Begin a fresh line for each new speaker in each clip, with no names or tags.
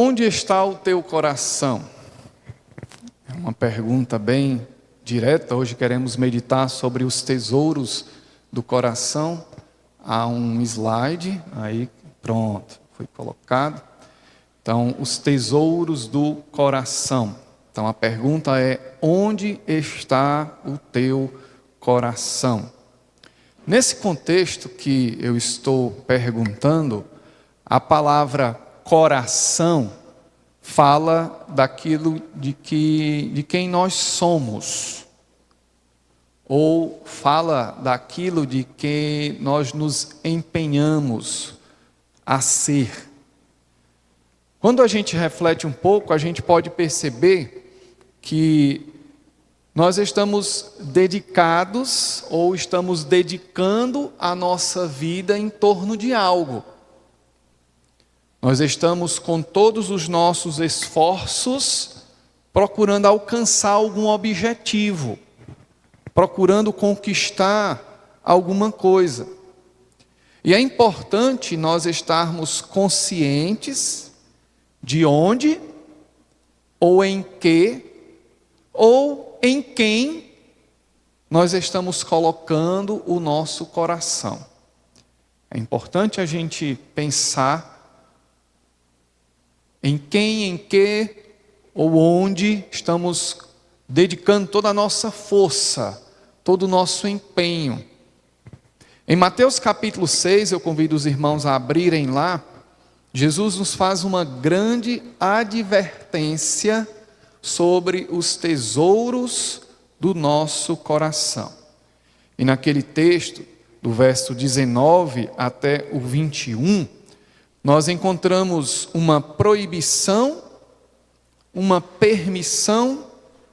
Onde está o teu coração? É uma pergunta bem direta. Hoje queremos meditar sobre os tesouros do coração. Há um slide aí, pronto, foi colocado. Então, os tesouros do coração. Então, a pergunta é: onde está o teu coração? Nesse contexto que eu estou perguntando, a palavra coração fala daquilo de quem nós somos, ou fala daquilo de que nós nos empenhamos a ser. Quando a gente reflete um pouco, a gente pode perceber que nós estamos dedicados ou estamos dedicando a nossa vida em torno de algo. Nós estamos com todos os nossos esforços procurando alcançar algum objetivo, procurando conquistar alguma coisa. E é importante nós estarmos conscientes de onde, ou em que, ou em quem nós estamos colocando o nosso coração. É importante a gente pensar em quem, em que ou onde estamos dedicando toda a nossa força, todo o nosso empenho. Em Mateus capítulo 6, eu convido os irmãos a abrirem lá, Jesus nos faz uma grande advertência sobre os tesouros do nosso coração. E naquele texto, do verso 19 até o 21, nós encontramos uma proibição, uma permissão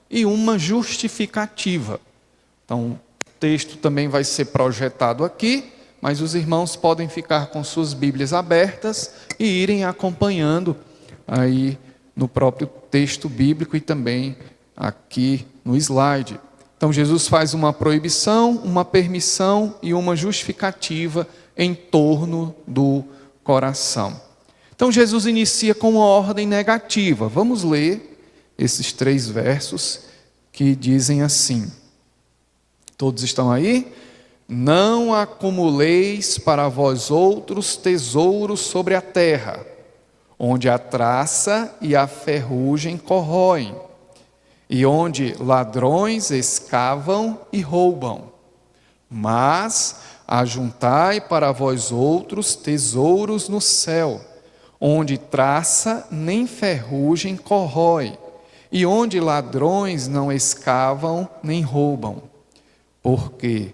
e uma justificativa. Então, o texto também vai ser projetado aqui, mas os irmãos podem ficar com suas Bíblias abertas e irem acompanhando aí no próprio texto bíblico e também aqui no slide. Então, Jesus faz uma proibição, uma permissão e uma justificativa em torno do coração. Então, Jesus inicia com uma ordem negativa. Vamos ler esses 3 versos que dizem assim. Todos estão aí? Não acumuleis para vós outros tesouros sobre a terra, onde a traça e a ferrugem corroem, e onde ladrões escavam e roubam. Mas ajuntai para vós outros tesouros no céu, onde traça nem ferrugem corrói, e onde ladrões não escavam nem roubam. Porque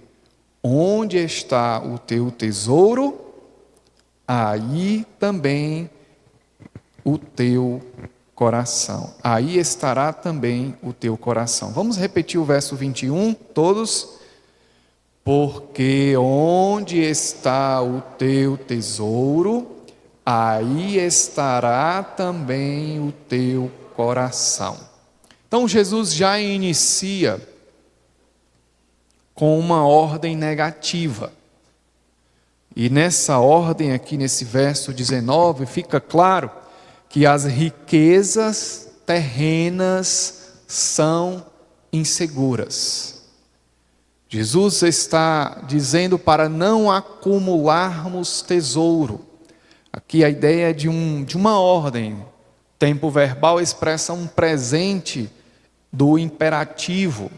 onde está o teu tesouro, aí também o teu coração. Aí estará também o teu coração. Vamos repetir o verso 21, todos. Porque onde está o teu tesouro, aí estará também o teu coração. Então Jesus já inicia com uma ordem negativa. E nessa ordem aqui, nesse verso 19, fica claro que as riquezas terrenas são inseguras. Jesus está dizendo para não acumularmos tesouro. Aqui a ideia é de uma ordem. O tempo verbal expressa um presente do imperativo.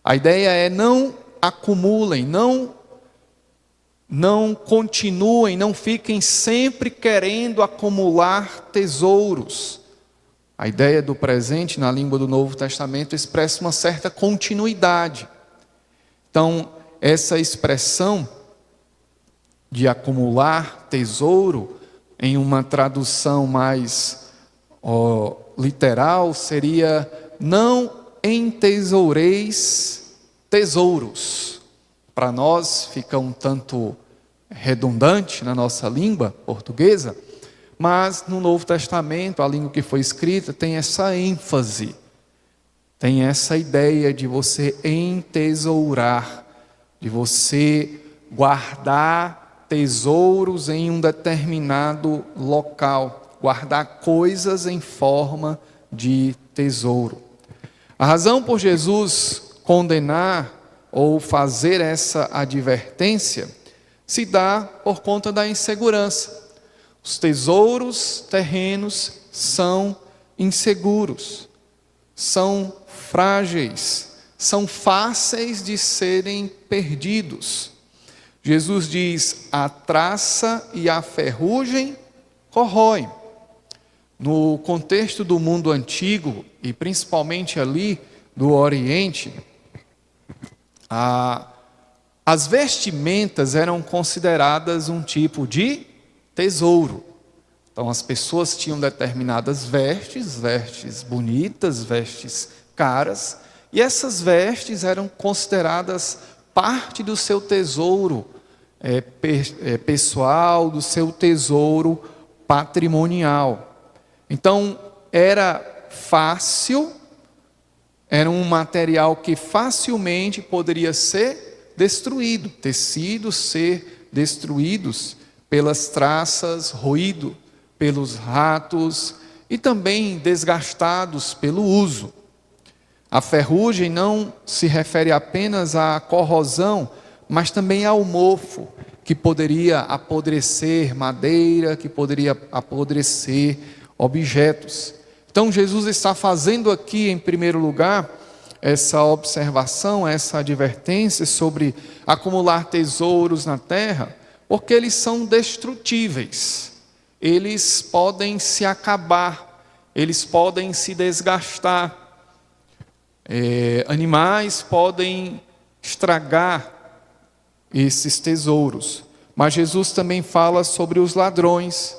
A ideia é: não acumulem, não continuem, não fiquem sempre querendo acumular tesouros. A ideia do presente na língua do Novo Testamento expressa uma certa continuidade. Então, essa expressão de acumular tesouro, em uma tradução mais literal, seria: não entesoureis tesouros. Para nós fica um tanto redundante na nossa língua portuguesa, mas no Novo Testamento, a língua que foi escrita, tem essa ênfase, tem essa ideia de você entesourar, de você guardar tesouros em um determinado local. guardar coisas em forma de tesouro. A razão por Jesus condenar ou fazer essa advertência se dá por conta da insegurança. Os tesouros terrenos são inseguros, são frágeis, são fáceis de serem perdidos. Jesus diz: a traça e a ferrugem corroem. No contexto do mundo antigo, e principalmente ali do Oriente, as vestimentas eram consideradas um tipo de tesouro. Então as pessoas tinham determinadas vestes bonitas, vestes caras, e essas vestes eram consideradas parte do seu tesouro pessoal, do seu tesouro patrimonial. Então era fácil, era um material que facilmente poderia ser destruído, tecidos ser destruídos pelas traças, roído pelos ratos e também desgastados pelo uso. A ferrugem não se refere apenas à corrosão, mas também ao mofo, que poderia apodrecer madeira, que poderia apodrecer objetos. Então Jesus está fazendo aqui, em primeiro lugar, essa observação, essa advertência sobre acumular tesouros na terra, porque eles são destrutíveis, eles podem se acabar, eles podem se desgastar, animais podem estragar esses tesouros. Mas Jesus também fala sobre os ladrões.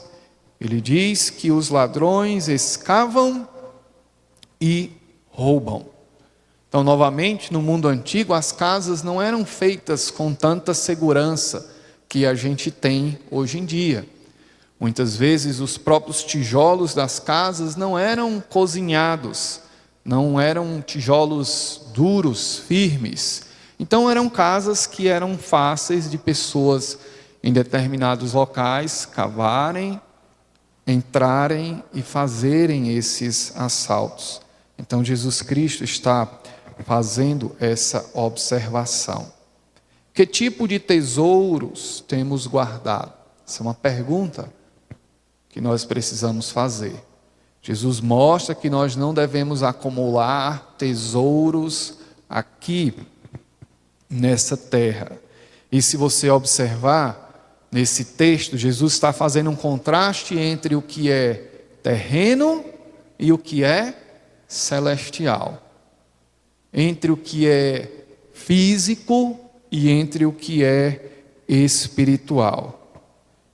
Ele diz que os ladrões escavam e roubam. Então, novamente, no mundo antigo, as casas não eram feitas com tanta segurança que a gente tem hoje em dia. Muitas vezes, os próprios tijolos das casas não eram cozinhados, não eram tijolos duros, firmes. Então, eram casas que eram fáceis de pessoas em determinados locais cavarem, entrarem e fazerem esses assaltos. Então Jesus Cristo está fazendo essa observação. Que tipo de tesouros temos guardado? Essa é uma pergunta que nós precisamos fazer. Jesus mostra que nós não devemos acumular tesouros aqui nessa terra. E se você observar, nesse texto, Jesus está fazendo um contraste entre o que é terreno e o que é celestial. Entre o que é físico e entre o que é espiritual.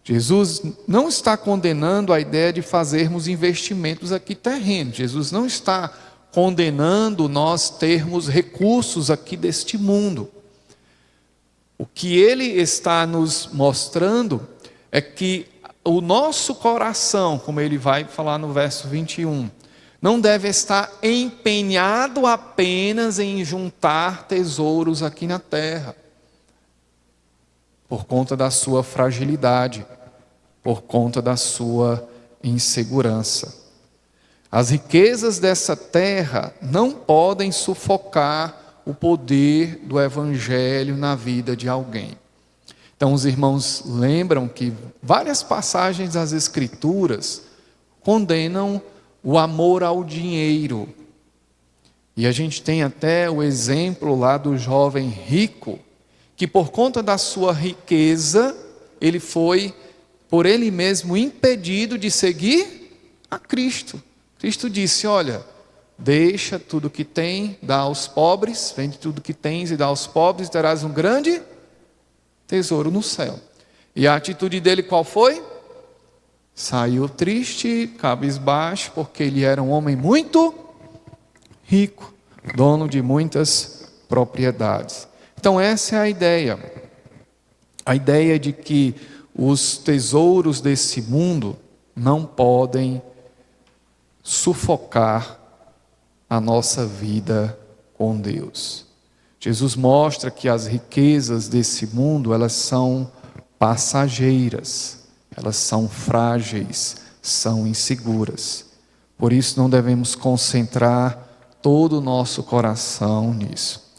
Jesus não está condenando a ideia de fazermos investimentos aqui terrenos. Jesus não está condenando nós termos recursos aqui deste mundo. O que ele está nos mostrando é que o nosso coração, como ele vai falar no verso 21, não deve estar empenhado apenas em juntar tesouros aqui na terra, por conta da sua fragilidade, por conta da sua insegurança. As riquezas dessa terra não podem sufocar o poder do Evangelho na vida de alguém. Então os irmãos lembram que várias passagens das Escrituras condenam o amor ao dinheiro. E a gente tem até o exemplo lá do jovem rico, que por conta da sua riqueza, ele foi, por ele mesmo, impedido de seguir a Cristo. Cristo disse: olha, deixa tudo que tem, dá aos pobres, vende tudo que tens e dá aos pobres, e terás um grande tesouro no céu. E a atitude dele qual foi? Saiu triste, cabisbaixo, porque ele era um homem muito rico, dono de muitas propriedades. Então essa é a ideia de que os tesouros desse mundo não podem sufocar a nossa vida com Deus. Jesus mostra que as riquezas desse mundo, elas são passageiras, elas são frágeis, são inseguras. Por isso não devemos concentrar todo o nosso coração nisso.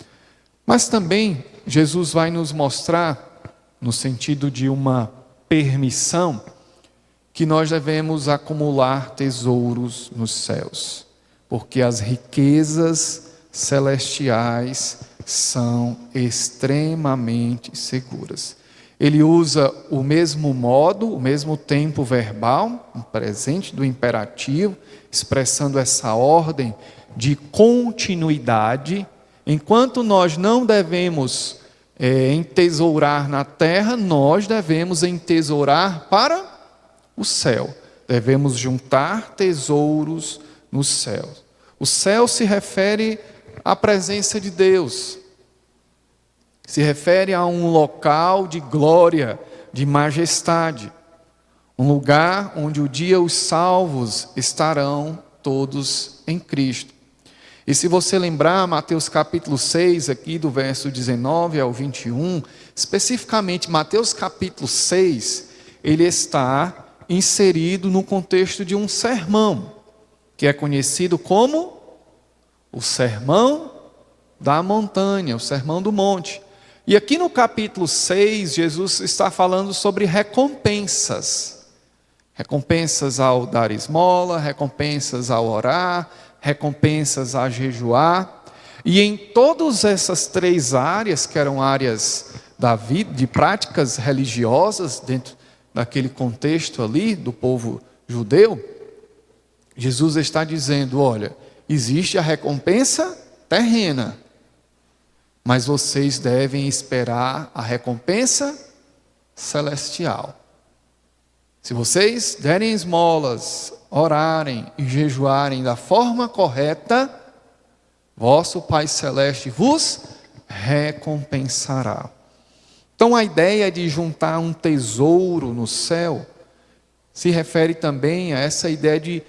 Mas também Jesus vai nos mostrar, no sentido de uma permissão, que nós devemos acumular tesouros nos céus, porque as riquezas celestiais são extremamente seguras. Ele usa o mesmo modo, o mesmo tempo verbal, um presente do imperativo, expressando essa ordem de continuidade. Enquanto nós não devemos entesourar na terra, nós devemos entesourar para o céu. Devemos juntar tesouros no céu. O céu se refere à presença de Deus. Se refere a um local de glória, de majestade. Um lugar onde o dia os salvos estarão todos em Cristo. E se você lembrar, Mateus capítulo 6, aqui do verso 19 ao 21, especificamente Mateus capítulo 6, ele está inserido no contexto de um sermão, que é conhecido como o Sermão da Montanha, o Sermão do Monte. E aqui no capítulo 6, Jesus está falando sobre recompensas. Recompensas ao dar esmola, recompensas ao orar, recompensas a jejuar. E em todas essas três áreas, que eram áreas da vida, de práticas religiosas, dentro daquele contexto ali do povo judeu, Jesus está dizendo, olha, existe a recompensa terrena, mas vocês devem esperar a recompensa celestial. Se vocês derem esmolas, orarem e jejuarem da forma correta, vosso Pai Celeste vos recompensará. Então a ideia de juntar um tesouro no céu se refere também a essa ideia de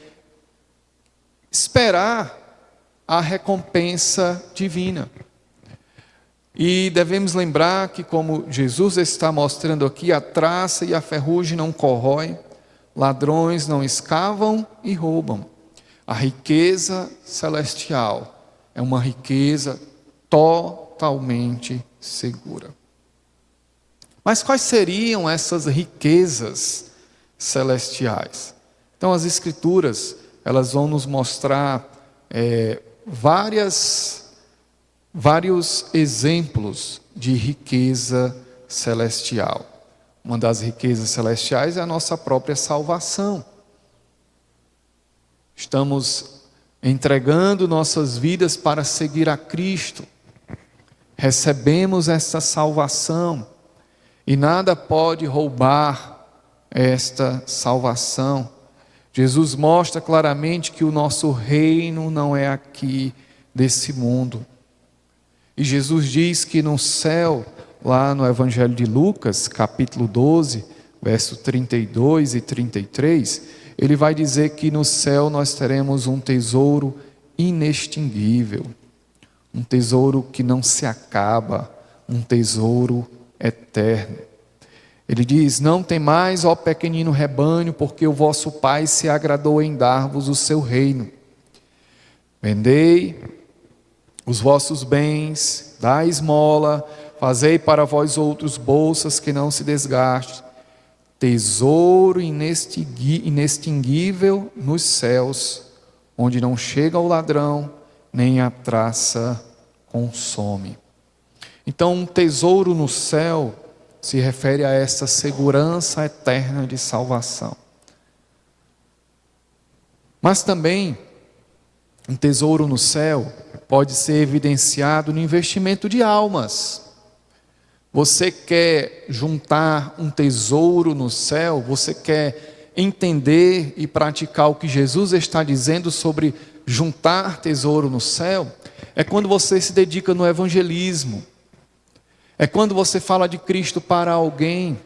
esperar a recompensa divina. E devemos lembrar que, como Jesus está mostrando aqui, a traça e a ferrugem não corroem, ladrões não escavam e roubam. A riqueza celestial é uma riqueza totalmente segura. Mas quais seriam essas riquezas celestiais? Então as Escrituras, elas vão nos mostrar vários exemplos de riqueza celestial. Uma das riquezas celestiais é a nossa própria salvação. Estamos entregando nossas vidas para seguir a Cristo. Recebemos essa salvação e nada pode roubar esta salvação. Jesus mostra claramente que o nosso reino não é aqui desse mundo. E Jesus diz que no céu, lá no Evangelho de Lucas, capítulo 12, verso 32 e 33, ele vai dizer que no céu nós teremos um tesouro inextinguível, um tesouro que não se acaba, um tesouro eterno. Ele diz, não temais, ó pequenino rebanho, porque o vosso Pai se agradou em dar-vos o seu reino. Vendei os vossos bens, dai esmola, fazei para vós outros bolsas que não se desgastem, tesouro inextinguível nos céus, onde não chega o ladrão, nem a traça consome. Então, um tesouro no céu se refere a essa segurança eterna de salvação. Mas também, um tesouro no céu pode ser evidenciado no investimento de almas. Você quer juntar um tesouro no céu? Você quer entender e praticar o que Jesus está dizendo sobre juntar tesouro no céu? É quando você se dedica no evangelismo. É quando você fala de Cristo para alguém.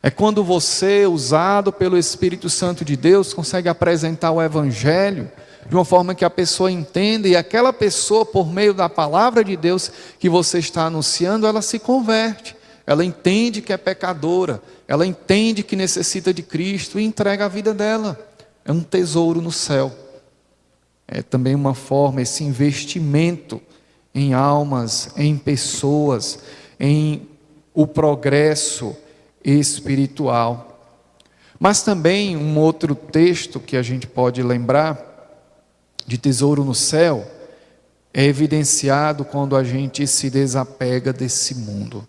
É quando você, usado pelo Espírito Santo de Deus, consegue apresentar o Evangelho de uma forma que a pessoa entenda, e aquela pessoa, por meio da palavra de Deus que você está anunciando, ela se converte, ela entende que é pecadora, ela entende que necessita de Cristo e entrega a vida dela. É um tesouro no céu. É também uma forma, esse investimento em almas, em pessoas, em o progresso espiritual. Mas também um outro texto que a gente pode lembrar, de tesouro no céu, é evidenciado quando a gente se desapega desse mundo.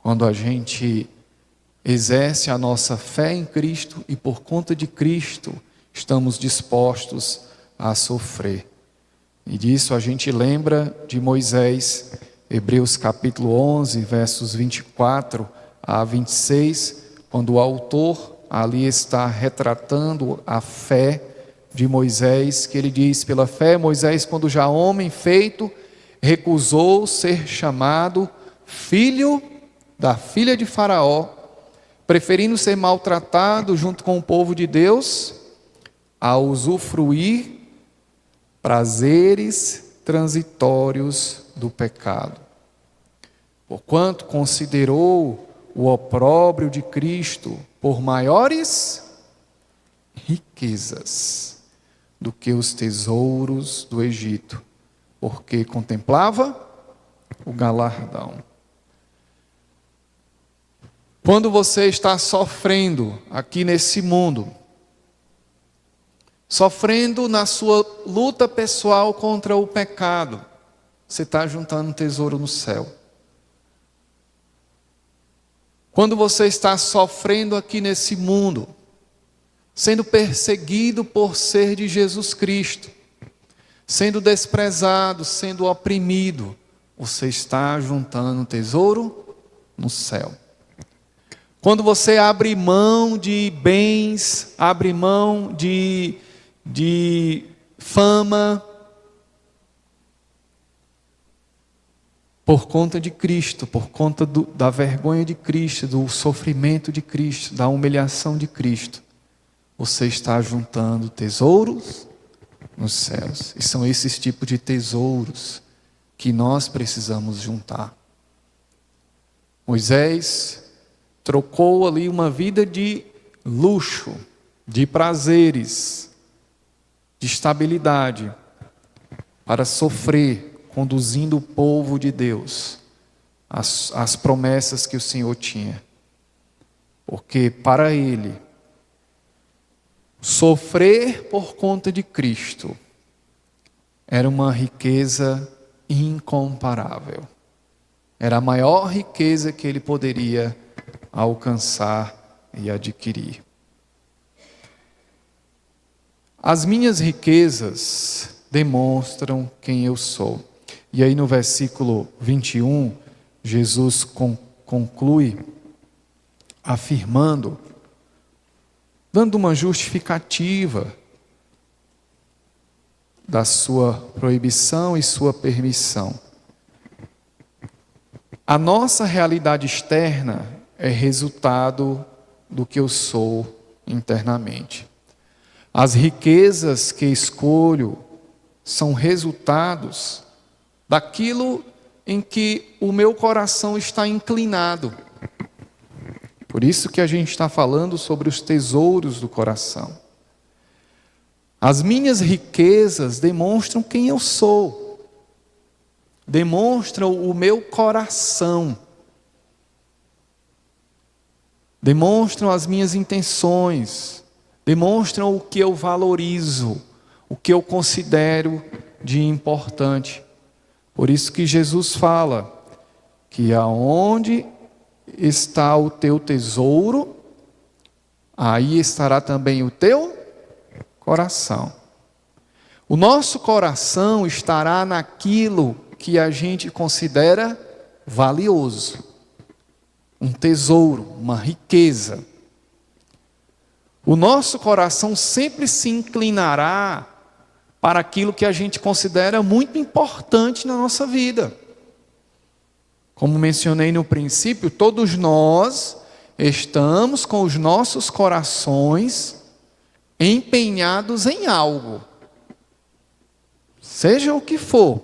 Quando a gente exerce a nossa fé em Cristo e por conta de Cristo estamos dispostos a sofrer. E disso a gente lembra de Moisés, Hebreus capítulo 11, versos 24 a 26, quando o autor ali está retratando a fé de Moisés, que ele diz: pela fé Moisés, quando já homem feito, recusou ser chamado filho da filha de Faraó, preferindo ser maltratado junto com o povo de Deus, a usufruir prazeres transitórios do pecado. Porquanto considerou o opróbrio de Cristo por maiores riquezas do que os tesouros do Egito, porque contemplava o galardão. Quando você está sofrendo aqui nesse mundo, sofrendo na sua luta pessoal contra o pecado, você está juntando um tesouro no céu. Quando você está sofrendo aqui nesse mundo, sendo perseguido por ser de Jesus Cristo, sendo desprezado, sendo oprimido, você está juntando um tesouro no céu. Quando você abre mão de bens, abre mão de fama, por conta de Cristo, por conta da vergonha de Cristo, do sofrimento de Cristo, da humilhação de Cristo, você está juntando tesouros nos céus. E são esses tipos de tesouros que nós precisamos juntar. Moisés trocou ali uma vida de luxo, de prazeres, de estabilidade, para sofrer, conduzindo o povo de Deus às promessas que o Senhor tinha. Porque para ele, sofrer por conta de Cristo era uma riqueza incomparável. Era a maior riqueza que ele poderia alcançar e adquirir. As minhas riquezas demonstram quem eu sou. E aí no versículo 21, Jesus conclui afirmando, dando uma justificativa da sua proibição e sua permissão. A nossa realidade externa é resultado do que eu sou internamente. As riquezas que escolho são resultados daquilo em que o meu coração está inclinado. Por isso que a gente está falando sobre os tesouros do coração. As minhas riquezas demonstram quem eu sou, demonstram o meu coração, demonstram as minhas intenções, demonstram o que eu valorizo, o que eu considero de importante. Por isso que Jesus fala que aonde está o teu tesouro, aí estará também o teu coração. O nosso coração estará naquilo que a gente considera valioso, um tesouro, uma riqueza. O nosso coração sempre se inclinará para aquilo que a gente considera muito importante na nossa vida. Como mencionei no princípio, todos nós estamos com os nossos corações empenhados em algo, seja o que for.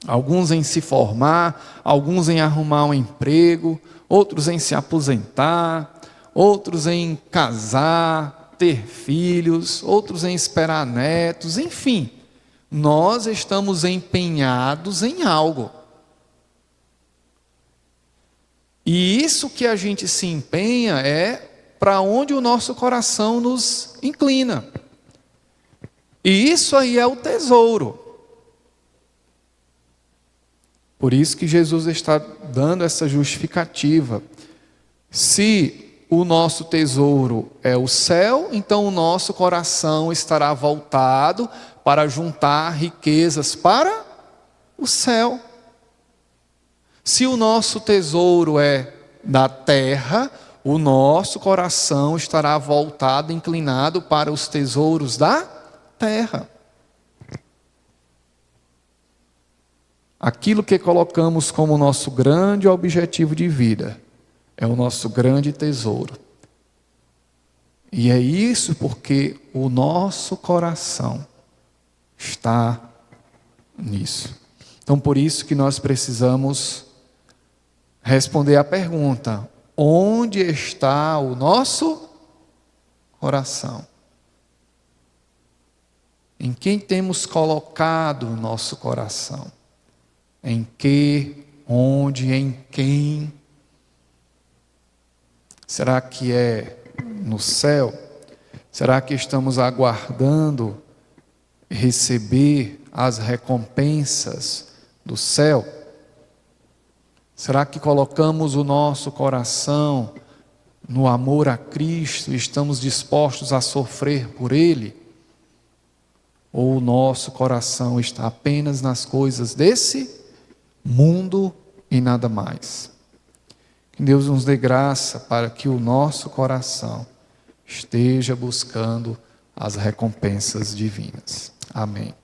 Alguns em se formar, alguns em arrumar um emprego, outros em se aposentar, outros em casar, ter filhos, outros em esperar netos, enfim. Nós estamos empenhados em algo. E isso que a gente se empenha é para onde o nosso coração nos inclina. E isso aí é o tesouro. Por isso que Jesus está dando essa justificativa. Se o nosso tesouro é o céu, então o nosso coração estará voltado para juntar riquezas para o céu. Se o nosso tesouro é da terra, o nosso coração estará voltado, inclinado para os tesouros da terra. Aquilo que colocamos como nosso grande objetivo de vida é o nosso grande tesouro. E é isso porque o nosso coração está nisso. Então, por isso que nós precisamos responder à pergunta: onde está o nosso coração? Em quem temos colocado o nosso coração? Em que, onde, em quem? Será que é no céu? Será que estamos aguardando receber as recompensas do céu? Será que colocamos o nosso coração no amor a Cristo e estamos dispostos a sofrer por Ele? Ou o nosso coração está apenas nas coisas desse mundo e nada mais? Que Deus nos dê graça para que o nosso coração esteja buscando as recompensas divinas. Amém.